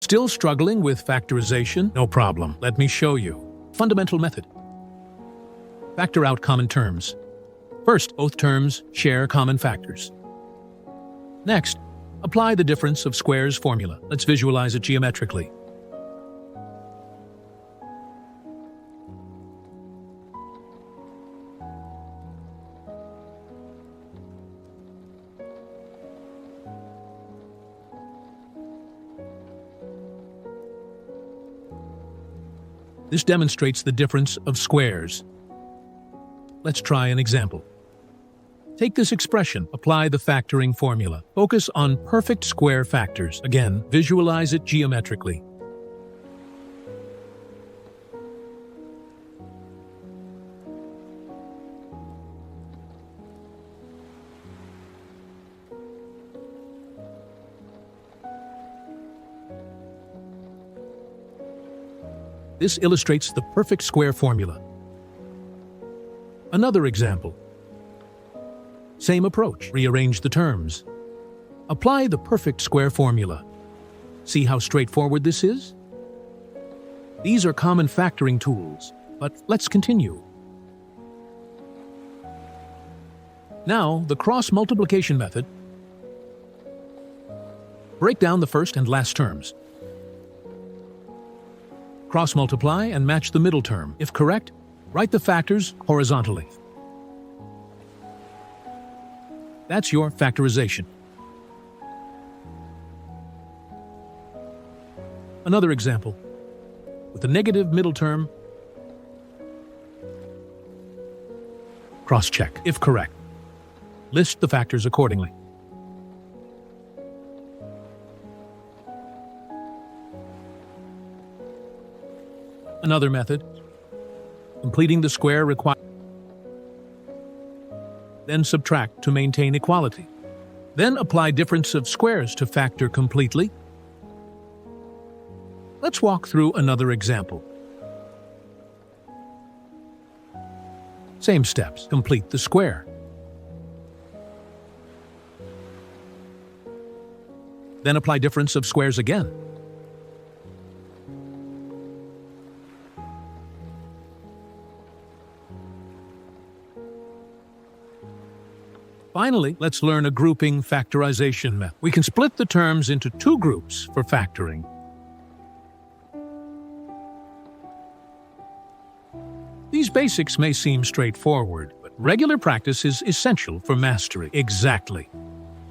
Still struggling with factorization? No problem. Let me show you. Fundamental method. Factor out common terms. First, both terms share common factors. Next, apply the difference of squares formula. Let's visualize it geometrically. This demonstrates the difference of squares. Let's try an example. Take this expression, apply the factoring formula. Focus on perfect square factors. Again, visualize it geometrically. This illustrates the perfect square formula. Another example. Same approach. Rearrange the terms. Apply the perfect square formula. See how straightforward this is? These are common factoring tools, but let's continue. Now, the cross multiplication method. Break down the first and last terms. Cross-multiply and match the middle term. If correct, write the factors horizontally. That's your factorization. Another example. With the negative middle term, cross-check. If correct, list the factors accordingly. Another method, completing the square required. Then subtract to maintain equality. Then apply difference of squares to factor completely. Let's walk through another example. Same steps, complete the square. Then apply difference of squares again. Finally, let's learn a grouping factorization method. We can split the terms into two groups for factoring. These basics may seem straightforward, but regular practice is essential for mastery. Exactly.